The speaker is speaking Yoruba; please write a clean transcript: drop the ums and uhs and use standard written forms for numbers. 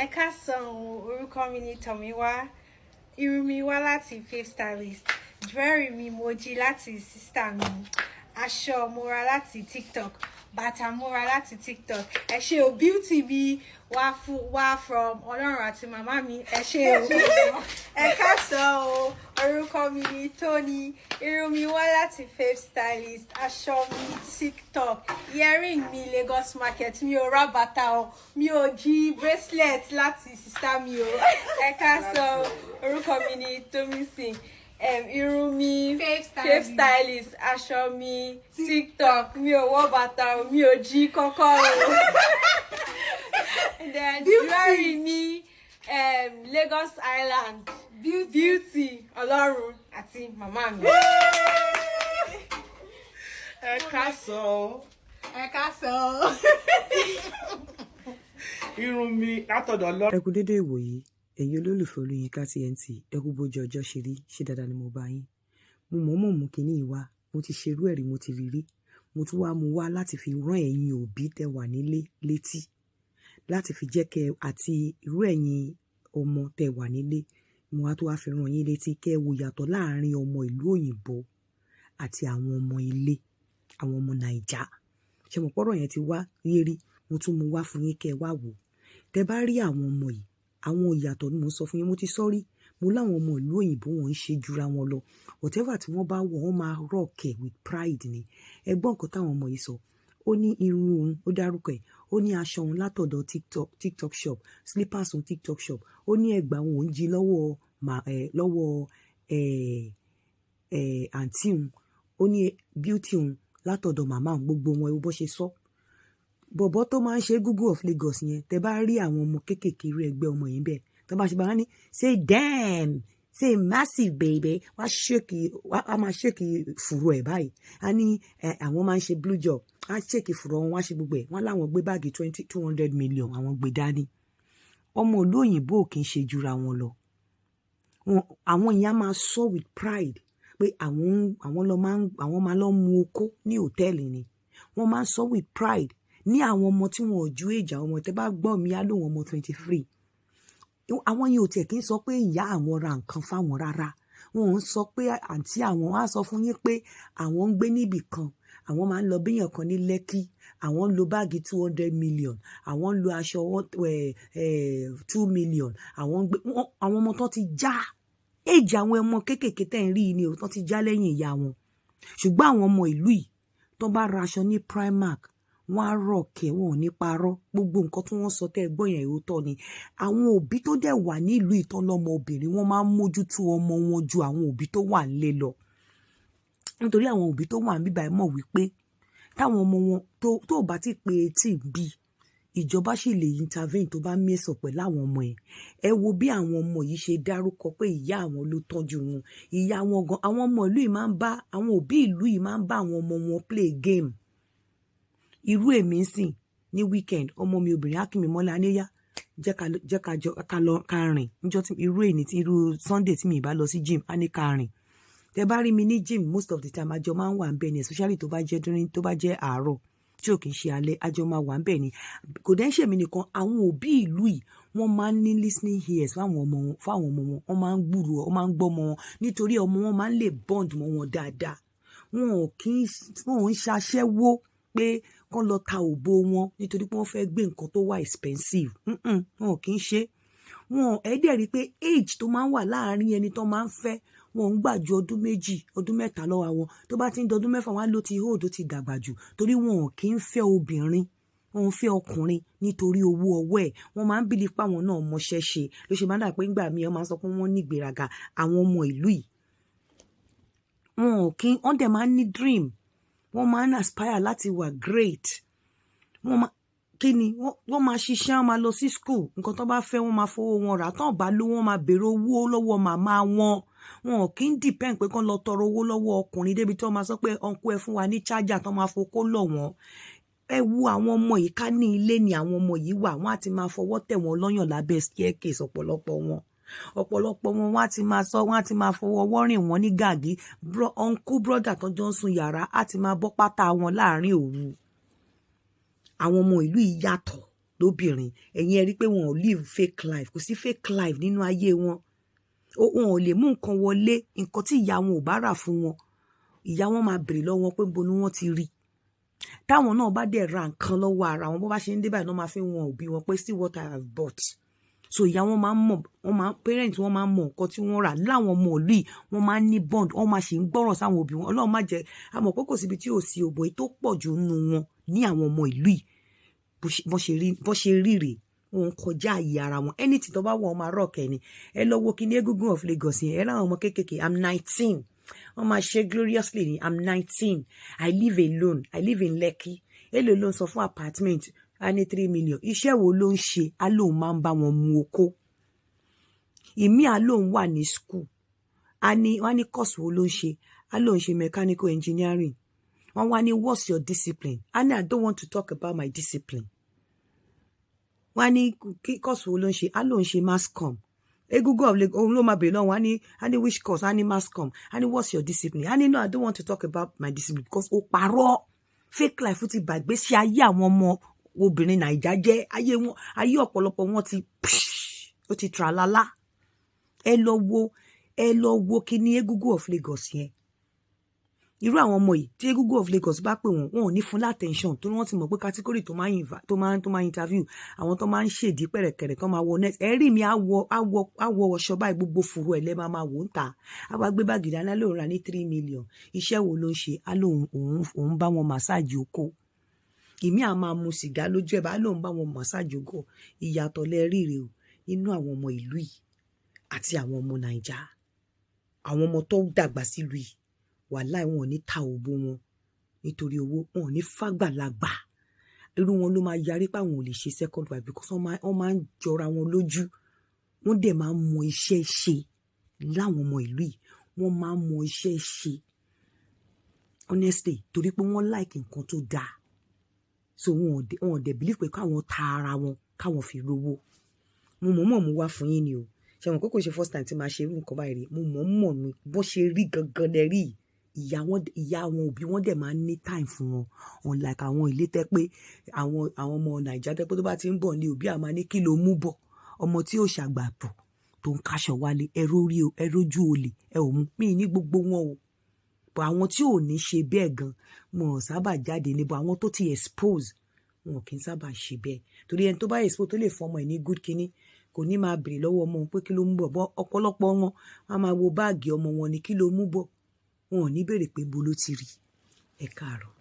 Ẹ káàsán, orúkọ mi ni Tomiwa. Irun mi wá láti Faith Stylist. Jewelry mi mo jí láti sister mi. Aṣọ mo rà láti TikTok. Bàtà mo rà láti TikTok. Ẹ ṣé o, beauty mi wá from Ọlọ́run àti màmá mi. Ẹ ṣé o. Ẹ káàsán o, orúkọ mi ni Tony. Irun mi wá láti Faith Stylist. Aṣọ mi TikTok. Earring mi Lagos Market. Mi ò ra bàtà o. Mi ò jí bracelet láti sister mi o. Ẹ káàsán o, orúkọ mi ni Tomisin. Irun mi Faith Stylist. Aṣọ mi TikTok. Mi ò wọ bàtà o. Mi ò jí kọ́kọ́ o. And then jewelry mi Lagos Island. Beauty Ọlọ́run àti màmá mi. Ẹ káàsán. Ẹ káàsán. Irun mi látọ̀dọ̀ Ọlọ́run. Ẹ kú dédé ìwòyí, ẹ̀yin olólùfẹ́ Olóyinka TNT, ẹ kú bójú ọjọ́ ṣe rí, ṣe dáadáa ni mo bá yín. Mo mọ̀ọ́mọ̀ mú kinní yìí wá, mo ti ṣerú ẹ̀rí, mo ti rírí. Mo tún wá mú wá láti fi rán ẹ̀yin òbí tẹ́ wà nílé létí. Láti fi jẹ́ kẹ́ àti irú ẹ̀yin ọmọ tẹ́ wà nílé. Mo wá tó wá fi rán yín létí kẹ́ wo yàtọ̀ láàárín ọmọ ìlú òyìnbó àti àwọn ọmọ ilé, àwọn ọmọ Nàìjà. Ṣé mo pọ́rọ̀ yẹn ti wá rírí, mo tún mú wá fún yín kẹ́ wá wò. Tẹ́ bá rí àwọn ọmọ yìí, àwọn ìyàtọ̀ ni mo sọ fún yín, mo ti sọ́rí. Mo láwọn ọmọ ìlú òyìnbó wọn ń ṣe jura wọn lọ. Whatever tí wọ́n bá wọ̀, wọ́n máa rock with pride ni. Ẹ gbọ́ nǹkan táwọn ọmọ yìí sọ. Ó ní irun òun, ó dárúkọ ẹ̀. Ó ní aṣọ òun látọ̀dọ̀ TikTok shop, slippers òun TikTok shop. Ó ní ẹ̀gbà òun jí lọ́wọ́ àǹtí òun. Ó ní beauty òun látọ̀dọ̀ màmá òun, gbogbo wọn bó ṣe sọ. Bọ̀bọ̀ tó máa ń ṣe Google of Lagos yẹn, tẹ́ bá rí àwọn ọmọ kéékèèké rí ẹgbẹ́ ọmọ yìí bẹ́ẹ̀. Tó bá ṣe bá wọn ní say damn, say massive baby, wá máa ṣèkì fùrù ẹ̀ báyìí. A ní àwọn máa ń ṣe blue job, á ṣèkì fùrù wọn, wá ṣe gbogbo ẹ̀. Wọ́n láwọn gbé báàgì 200 million àwọn gbé dání. Ọmọ ìlú òyìnbó kì í ṣe jura wọn lọ. Àwọn ìyá máa sọ with pride pé àwọn máa lọ mu okó ní hòtẹ́ẹ̀lì ni. Wọ́n máa sọ with pride ní àwọn ọmọ tí wọn ò ju èjà ọmọ. Tẹ́ bá gbọ́ mi á lóun ọmọ 23. Àwọn yìí ò tiẹ̀ kí ń sọ pé ìyá àwọn ra nǹkan fáwọn rárá. Wọn ò ń sọ pé àǹtí àwọn á sọ fún yín pé àwọn ń gbé níbì kan. Àwọn máa ń lọ bíyàn kan ní Lẹ́kí. Àwọn ń lo báàgì 200 million. Àwọn ń lo aṣọ 2 million. Àwọn ọmọ tó ti já. Èjì àwọn ọmọ kéékèèké tẹ́ ń rí ni ò tó ti já lẹ́yìn ìyá wọn. Ṣùgbọ́n àwọn ọmọ ìlú yìí tó bá ra aṣọ ní Primark, wọ́n á rọ̀kẹ̀, wọn ò ní parọ́. Gbogbo nǹkan tí wọ́n sọ tẹ́ gbọ́ yẹn òótọ́ ni. Àwọn òbí tó dẹ̀ wà nílùú ìtọ́lọ́mọ obìnrin, wọ́n máa ń mójútó ọmọ wọn ju àwọn òbí tó wà nílé lọ. Nítorí àwọn òbí tó wà níbí báyìí mọ̀ wípé táwọn ọmọ wọn tó bá ti pé 18 bí, ìjọba sì lè intervene tó bá mẹ́sàn pẹ̀lú àwọn ọmọ ẹ̀. Ẹ wo bí àwọn ọmọ yìí ṣe dárúkọ pé ìyá àwọn ló tọ́jú wọn. Ìyá wọn gan, àwọn ọmọ ìlú yìí máa ń bá àwọn òbí ìlú yìí máa ń bá àwọn ọmọ wọn play game. Irú èmi ń sìn ní weekend, ọmọ mi obìnrin Akínmi Mọ́lá Aníyá jẹ́ ká lọ ká rìn. Níjọ́ tí irú Sunday tí mi ì bá lọ sí gym, á ní ká rìn. Tẹ́ bá rí mi ní gym most of the time àjọ máa ń wà ńbẹ̀ ni, especially tó bá jẹ́ àárọ̀ tí ò kì í ṣe alẹ́, àjọ máa wà ńbẹ̀ ni. Kò dẹ́ ń ṣèmi nìkan, àwọn òbí ìlú yìí wọ́n máa ń ní listening ears fáwọn ọmọ wọn. Wọ́n máa ń gbúrò, wọ́n máa ń gbọ́ ọmọ wọn nítorí ọmọ wọn máa ń lè bond mọ́ wọn dáadáa. Wọn ò ń ṣaṣẹ́wó pé kán lọ ta òbò wọn nítorí pé wọ́n fẹ́ gbé nǹkan tó wà expensive. Wọn ò kì í ṣe. Ẹ dẹ̀ rí pé age tó máa ń wà láàárín ẹni tó máa ń fẹ́, wọn ń gbà ju ọdún 2, ọdún 3 lọ́wọ́ wọn. Tó bá ti ń dọdún 4, wọn á ló ti hold, ó ti dàgbà jù. Torí wọn ò kì í fẹ́ obìnrin, wọn ń fẹ́ ọkùnrin nítorí owó ọwọ́ ẹ̀. Wọ́n máa ń believe pé àwọn náà mọṣẹ́ ṣe. Ló ṣe máa ń dà pé ńgbà míì wọ́n máa ń sọ pé wọ́n ní ìgbéraga. Àwọn ọmọ ìlú yìí wọ́n dẹ̀ máa ń ní dream. Wọ́n máa ń aspire láti wà great. Wọ́n máa ṣiṣẹ́, wọ́n máa lọ sí school. Nǹkan tó bá fẹ́ wọ́n máa fowó wọn rà. Tán bá lówó, wọ́n máa béèrè owó lọ́wọ́ màmá wọn. Wọn ò kí ń depend pé kán lọ tọrọ owó lọ́wọ́ ọkùnrin débi tí wọ́n máa sọ pé uncle ẹ fún wa ní charger tán máa fokó lọ̀ wọ́n. Ẹ wo àwọn ọmọ yìí, ká ní ilé ni àwọn ọmọ yìí wà. Wọ́n á ti máa fọwọ́ tẹ̀ wọ́n lọ́yàn lábẹ́ staircase ọ̀pọ̀lọpọ̀ wọn. Wọ́n á ti máa fọwọ́ wọ́rìn wọn ní gàgí. Uncle brother tó jọ ń sun yàrá á ti máa bọ́ pátá wọn láàrin òru. Àwọn ọmọ ìlú yìí yàtọ̀. lóbìnrin ẹ̀yin ẹ rí pé wọn ò live fake life kò sí fake life nínú ayé wọn wọn ò lè mú nǹkan wọlé nǹkan tí ìyá wọn ò bá rà fún wọn ìyá wọn máa bèrè lọ́wọ́ wọn pé bo ni wọ́n ti rí táwọn náà bá dẹ̀ ra nǹkan lọ́wọ́ ara wọn bó bá ṣe ń dé báyìí náà máa fi wọn òbí wọn pé see what I have bought so ìyá wọn máa ń mọ̀ parents wọn máa ń mọ̀ nǹkan tí wọ́n rà láwọn ọmọ ìlú yìí wọ́n máa ń ní bond wọ́n máa ṣe ń gbọ́ràn sáwọn òbí wọn Ọlọ́run má jẹ́ àmọ́ pé kò síbi tí ò sí òbò yìí tó pọ̀ jù nínú wọn ní àwọn ọmọ ìlú yìí bó ṣe rí rèé wọn kọjá àyè ara wọn anything tó bá wọ ọmọ arọkẹ ni ẹ lọ wo kíní Egungun of Lagos yẹn ẹ láwọn ọmọ kéékèèké I'm 19 wọn máa ṣe gloriously ni I'm 19 I live alone I live in Lekki èlò ló ń sọ fún apartment a ní 3 million iṣẹ́ wo ló ń ṣe á lóun máa ń bá wọn mu oko ìmí á lóun wà ní school wọ́n ní course wo ló ń ṣe á lóun ṣe mechanical engineering wọ́n wá ní what's your discipline I don't want to talk about my discipline wọ́n ní course wo ló ń ṣe á lóun ṣe mass com Egungun of Lagos òun ló máa bèrè lọ́wọ́ á ní which course á ní mass com á ní what's your discipline á ní no I don't want to talk about my discipline because ó parọ́ fake life ti bàgbé sí ayé àwọn ọmọ obìnrin Naija jẹ́ ayé ọ̀pọ̀lọpọ̀ wọn ó ti tralala ẹ lọ wo kíní Egungun of Lagos yẹn irú àwọn ọmọ yìí tí Egungun of Lagos bá pè wọn ò ní fún attention tó wọ́n ti mọ̀ pé category tó máa interview àwọn tó máa ń ṣèdí pẹ̀rẹ̀kẹ̀rẹ̀ tó máa wọ net ẹ̀rí mi á wọ ọṣọ báyìí gbogbo fùrù ẹ̀ lẹ́ máa wò ń ta á wá gbé báàgì dáná lóun ra ní 3 million iṣẹ́ wo ló ń ṣe á lóun òun bá wọn màsáàjì oko ìmí à máa mu sìgá lójú ẹ̀ bá lóun bá wọn màsáàjì oko ìyàtọ̀ lẹ́rí rè o inú àwọn ọmọ ìlú yìí àti àwọn ọmọ Naija àwọn ọmọ tó dàgbà sílùú yìí wàláì wọn ò ní ta òbó wọn nítorí owó wọn ò ní fàgbàlagbà irú wọn ló máa yarí pé àwọn ò lè ṣe second wife because wọ́n máa ń jọra wọn lójú wọ́n dẹ̀ máa ń mọ iṣẹ́ ṣe láwọn ọmọ ìlú yìí wọ́n máa ń mọ iṣẹ́ ṣe honestly torí pé wọ́n like nǹkan tó dáa so wọn ò dẹ̀ believe pé káwọn ta ara wọn káwọn fi rówó mo mọ̀ mú wá fún yín ni o ṣe wọn kókò ṣe first time tí máa ṣe irú nǹkan báyìí rí mo mọ̀ mi bó ṣe rí gangan lẹ rí ìyá àwọn òbí wọn dẹ̀ máa ń ní time fún wọn unlike àwọn ilé tẹ́ pé àwọn ọmọ Naija tẹ́ pé tó bá ti ń bọ̀ ní òbí àmà ní kí ló mú bọ̀ ọmọ tí ò ṣàgbà bọ̀ tó ń kaṣọ wálé ẹ rójú olè ẹ ò mú mí ní gbogbo wọn o bọ̀ àwọn tí ò ní ṣe bẹ́ẹ̀ gan wọn ò sábà jáde níbo àwọn tó ti expose wọn kì í sábà ṣe bẹ́ẹ̀ torí ẹni tó bá expose tó lè fọmọ ẹ̀ ní good kinní kò ní máa bèrè lọ́wọ́ ọmọ pé kí ló mú bọ̀ ọ̀pọ̀lọpọ̀ wọn a máa wo báàgì ọmọ wọn ní kí ló mú bọ̀ wọn ò ní bèrè pé bo ló ti rí ẹ káàárọ̀.